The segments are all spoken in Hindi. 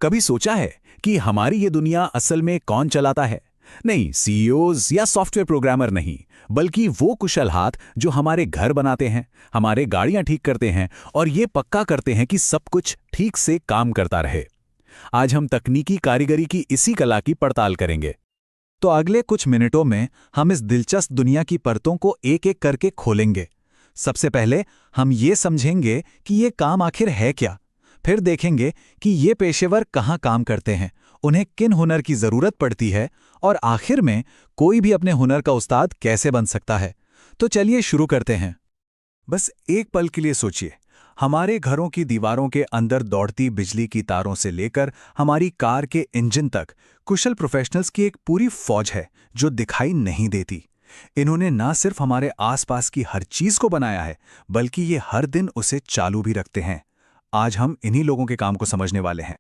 कभी सोचा है कि हमारी ये दुनिया असल में कौन चलाता है? नहीं, सीईओज या सॉफ्टवेयर प्रोग्रामर नहीं, बल्कि वो कुशल हाथ जो हमारे घर बनाते हैं, हमारे गाड़ियां ठीक करते हैं और ये पक्का करते हैं कि सब कुछ ठीक से काम करता रहे। आज हम तकनीकी कारीगरी की इसी कला की पड़ताल करेंगे। तो अगले कुछ मिनटों में हम इस दिलचस्प दुनिया की परतों को एक एक करके खोलेंगे। सबसे पहले हम ये समझेंगे कि ये काम आखिर है क्या। फिर देखेंगे कि ये पेशेवर कहाँ काम करते हैं, उन्हें किन हुनर की ज़रूरत पड़ती है, और आखिर में कोई भी अपने हुनर का उस्ताद कैसे बन सकता है। तो चलिए शुरू करते हैं। बस एक पल के लिए सोचिए, हमारे घरों की दीवारों के अंदर दौड़ती बिजली की तारों से लेकर हमारी कार के इंजन तक कुशल प्रोफेशनल्स की एक पूरी फौज है जो दिखाई नहीं देती। इन्होंने ना सिर्फ हमारे आसपास की हर चीज को बनाया है, बल्कि ये हर दिन उसे चालू भी रखते हैं। आज हम इन्हीं लोगों के काम को समझने वाले हैं।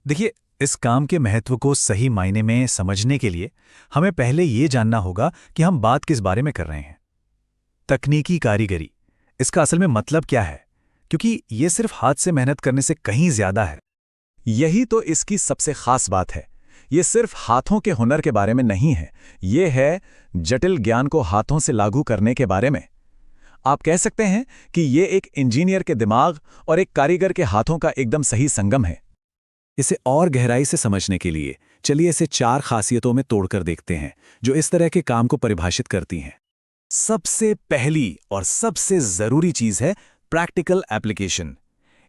देखिए, इस काम के महत्व को सही मायने में समझने के लिए हमें पहले ये जानना होगा कि हम बात किस बारे में कर रहे हैं। तकनीकी कारीगरी, इसका असल में मतलब क्या है? क्योंकि ये सिर्फ हाथ से मेहनत करने से कहीं ज्यादा है। यही तो इसकी सबसे खास बात है। ये सिर्फ हाथों के हुनर के बारे में नहीं है, ये है जटिल ज्ञान को हाथों से लागू करने के बारे में। आप कह सकते हैं कि ये एक इंजीनियर के दिमाग और एक कारीगर के हाथों का एकदम सही संगम है। इसे और गहराई से समझने के लिए चलिए इसे 4 खासियतों में तोड़कर देखते हैं जो इस तरह के काम को परिभाषित करती हैं। सबसे पहली और सबसे जरूरी चीज है प्रैक्टिकल एप्लीकेशन।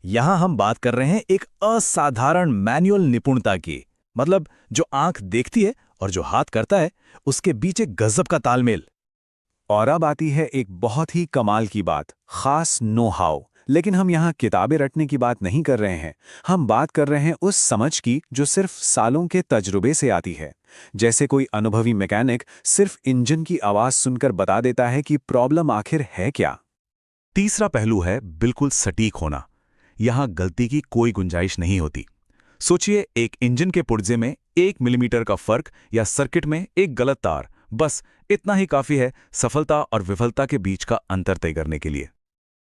यहां हम बात कर रहे हैं एक असाधारण मैनुअल निपुणता की, मतलब जो आंख देखती है और जो हाथ करता है, उसके बीच एक गजब का तालमेल। और अब आती है एक बहुत ही कमाल की बात, खास नो हाउ। लेकिन हम यहाँ किताबें रटने की बात नहीं कर रहे हैं, हम बात कर रहे हैं उस समझ की जो सिर्फ सालों के तजुर्बे से आती है। जैसे कोई अनुभवी मैकेनिक सिर्फ इंजन की आवाज सुनकर बता देता है कि प्रॉब्लम आखिर है क्या। तीसरा पहलू है बिल्कुल सटीक होना। यहां गलती की कोई गुंजाइश नहीं होती। सोचिए, एक इंजन के पुर्जे में 1 मिलीमीटर का फर्क या सर्किट में एक गलत तार, बस इतना ही काफी है सफलता और विफलता के बीच का अंतर तय करने के लिए।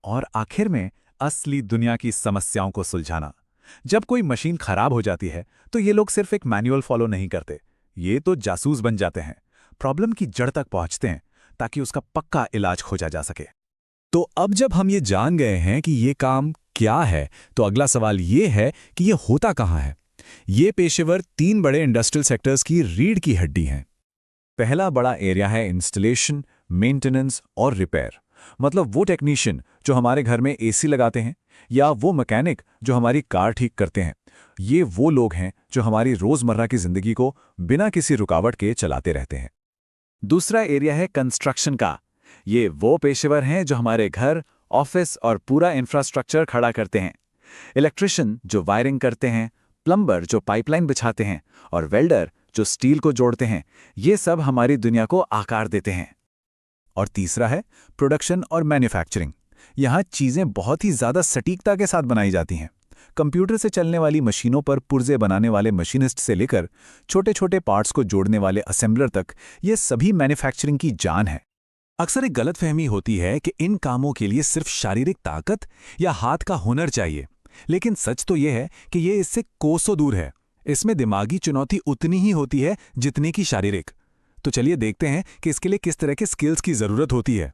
और आखिर में असली दुनिया की समस्याओं को सुलझाना। जब कोई मशीन खराब हो जाती है तो ये लोग सिर्फ एक मैनुअल फॉलो नहीं करते, ये तो जासूस बन जाते हैं, प्रॉब्लम की जड़ तक पहुंचते हैं ताकि उसका पक्का इलाज खोजा जा सके। तो अब जब हम ये जान गए हैं कि ये काम क्या है, तो अगला सवाल ये है कि ये होता कहाँ है। ये पेशेवर 3 बड़े इंडस्ट्रियल सेक्टर्स की रीढ़ की हड्डी हैं। पहला बड़ा एरिया है इंस्टॉलेशन, मेंटेनेंस और रिपेयर। मतलब वो टेक्नीशियन जो हमारे घर में एसी लगाते हैं, या वो मैकेनिक जो हमारी कार ठीक करते हैं। ये वो लोग हैं जो हमारी रोजमर्रा की जिंदगी को बिना किसी रुकावट के चलाते रहते हैं। दूसरा एरिया है कंस्ट्रक्शन का। ये वो पेशेवर हैं जो हमारे घर, ऑफिस और पूरा इंफ्रास्ट्रक्चर खड़ा करते हैं। इलेक्ट्रिशियन जो वायरिंग करते हैं, प्लम्बर जो पाइपलाइन बिछाते हैं, और वेल्डर जो स्टील को जोड़ते हैं। ये सब हमारी दुनिया को आकार देते हैं। और तीसरा है प्रोडक्शन और मैन्युफैक्चरिंग। यहाँ चीज़ें बहुत ही ज़्यादा सटीकता के साथ बनाई जाती हैं। कंप्यूटर से चलने वाली मशीनों पर पुर्जे बनाने वाले मशीनिस्ट से लेकर छोटे छोटे पार्ट्स को जोड़ने वाले असेंबलर तक, ये सभी मैन्युफैक्चरिंग की जान है। अक्सर एक गलतफहमी होती है कि इन कामों के लिए सिर्फ शारीरिक ताकत या हाथ का हुनर चाहिए, लेकिन सच तो यह है कि ये इससे कोसों दूर है। इसमें दिमागी चुनौती उतनी ही होती है जितनी की शारीरिक। तो चलिए देखते हैं कि इसके लिए किस तरह के स्किल्स की जरूरत होती है।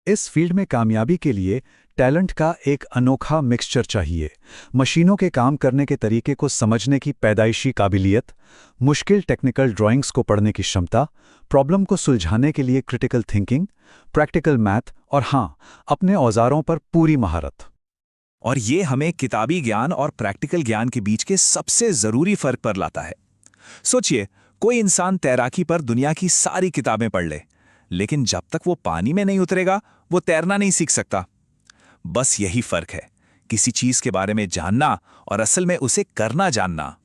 इस फील्ड में कामयाबी के लिए टैलेंट का एक अनोखा मिक्सचर चाहिए। मशीनों के काम करने के तरीके को समझने की पैदाइशी काबिलियत, मुश्किल टेक्निकल ड्राइंग्स को पढ़ने की क्षमता, प्रॉब्लम को सुलझाने के लिए क्रिटिकल थिंकिंग, प्रैक्टिकल मैथ, और हाँ, अपने औजारों पर पूरी महारत। और ये हमें किताबी ज्ञान और प्रैक्टिकल ज्ञान के बीच के सबसे जरूरी फर्क पर लाता है। सोचिए, कोई इंसान तैराकी पर दुनिया की सारी किताबें पढ़ ले, लेकिन जब तक वो पानी में नहीं उतरेगा वो तैरना नहीं सीख सकता। बस यही फर्क है, किसी चीज के बारे में जानना और असल में उसे करना जानना।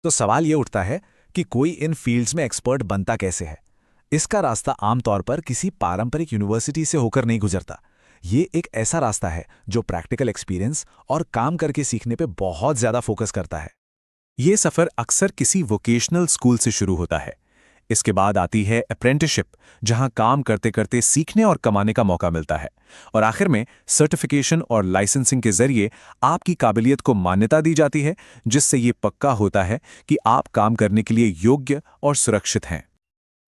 तो सवाल ये उठता है कि कोई इन फील्ड्स में एक्सपर्ट बनता कैसे है। इसका रास्ता आमतौर पर किसी पारंपरिक यूनिवर्सिटी से होकर नहीं गुजरता। ये एक ऐसा रास्ता है जो प्रैक्टिकल एक्सपीरियंस और काम करके सीखने पे बहुत ज्यादा फोकस करता है। ये सफर अक्सर किसी वोकेशनल स्कूल से शुरू होता है। इसके बाद आती है अप्रेंटिसशिप, जहां काम करते करते सीखने और कमाने का मौका मिलता है। और आखिर में सर्टिफिकेशन और लाइसेंसिंग के जरिए आपकी काबिलियत को मान्यता दी जाती है, जिससे ये पक्का होता है कि आप काम करने के लिए योग्य और सुरक्षित हैं।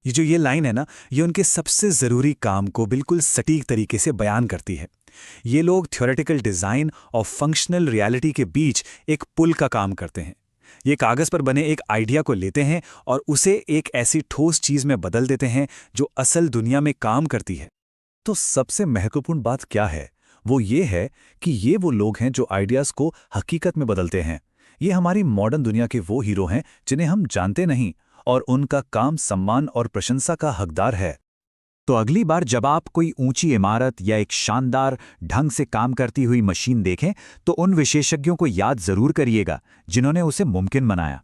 ये लाइन है ना, ये उनके सबसे ज़रूरी काम को बिल्कुल सटीक तरीके से बयान करती है। ये लोग थ्योरेटिकल डिज़ाइन और फंक्शनल रियलिटी के बीच एक पुल का काम करते हैं। ये कागज़ पर बने एक आइडिया को लेते हैं और उसे एक ऐसी ठोस चीज़ में बदल देते हैं जो असल दुनिया में काम करती है। तो सबसे महत्वपूर्ण बात क्या है? वो ये है कि ये वो लोग हैं जो आइडियाज़ को हकीकत में बदलते हैं। ये हमारी मॉडर्न दुनिया के वो हीरो हैं जिन्हें हम जानते नहीं, और उनका काम सम्मान और प्रशंसा का हकदार है। तो अगली बार जब आप कोई ऊंची इमारत या एक शानदार ढंग से काम करती हुई मशीन देखें, तो उन विशेषज्ञों को याद जरूर करिएगा जिन्होंने उसे मुमकिन बनाया।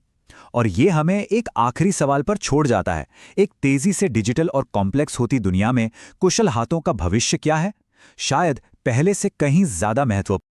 और ये हमें एक आखिरी सवाल पर छोड़ जाता है। एक तेजी से डिजिटल और कॉम्प्लेक्स होती दुनिया में कुशल हाथों का भविष्य क्या है? शायद पहले से कहीं ज्यादा महत्वपूर्ण।